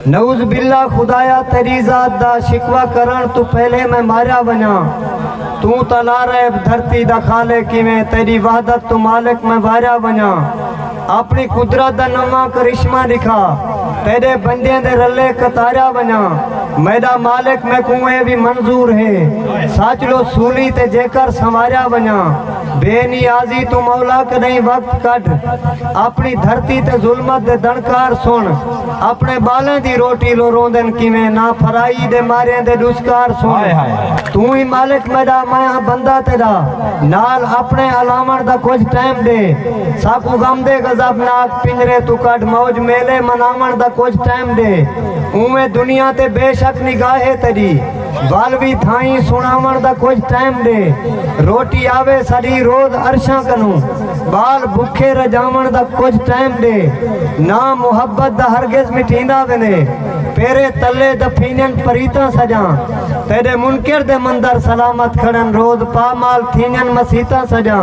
नऊज बिल्ला खुदाया तेरी जात दा शिकवा करण तू पहले मैं मारिया वना तू तला रहे धरती दा खाले किवें तेरी वहदत तू मालिक मैं वारिया वना अपनी कुदरत दा नवा करिश्मा दिखा तेरे बंदे दे रले कतारिया वना मैदा मालिक मैं कुएं भी मंजूर है सच लो सूली ते जेकर संवारिया वना बेनियाजी तू मौला कदई वक्त कट अपनी धरती ते जुल्मत दे दणकार सुन अपने बालें दी रोटी लो रोंदन किवें ना फराई दे मारे दे दुस्कार सुन तू ही मालिक मेरा मैं बंदा तेरा नाल अपने अलावण दा कुछ टाइम दे साकू गम दे गजबनाक पिंजरे तू कट मौज मेले मनावण दा कुछ टाइम दे उमे दुनिया ते बेशक निगाहे तेरी वालवी थाई सुनावण दा कुछ टाइम दे रोटी आवे सारी रोज अरशा कनू बाल भुखे रजावण दा कुछ टाइम दे ना मुहब्बत दा हरगिज मिटींदा वने पेरे तले दफीनन परीता सजा तेरे मुनकर दे मंदर सलामत खड़न रोज पामाल थीनन मसीता सजा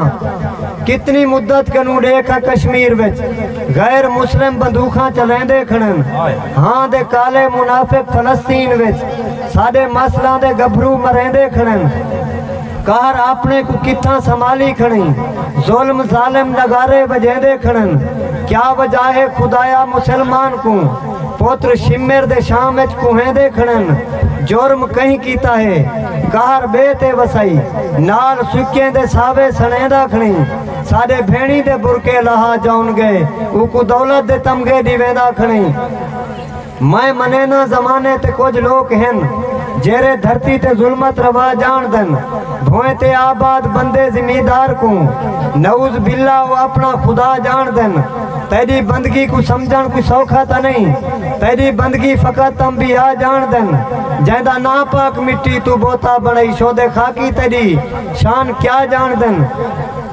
कितनी मुद्दत कनू देखा कश्मीर विच गैर मुस्लिम बंदूखां चलेंदे खड़न हाँ दे काले मुनाफिक फलस्तीन विच साडे मसलां दे गभरू मरेंदे खड़न कार अपने को किथा संभाली खड़ी जुल्म जालिम नगारे बजेंदे खड़न क्या वजह है खुदाया मुसलमान को पुत्र शिमर दे शाम विच कुहेंदे खड़न जुर्म कहीं कीता है कार बेते वसाई नाल सुक्के दे सावे सनेदा खड़ी साडे भेणी दे बुरके लहा जाउन गए उको दौलत दे तमगे दिवेंदा खड़ी मैं मने ना जमाने ते कुछ लोग हैं जेरे धरती ते जुल्मत रवा जान दन भोए ते आबाद बंदे जिम्मेदार को नऊज बिल्ला वो अपना खुदा जान दन तेरी बंदगी को समझन को सौखा था नहीं तेरी बंदगी फकत अंबिया जान दन जैदा नापाक मिट्टी तू बोता बड़ई शोदे खाकी तेरी शान क्या जान दन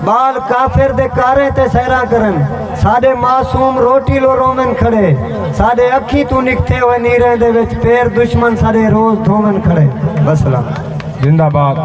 बाल काफिर दे कारे ते सहरा करन साडे मासूम रोटी लो रोमन खड़े साडे अखी तू निकथे हुए नीरे दे विच पैर दुश्मन साडे रोज धोवन खड़े बसला जिंदाबाद।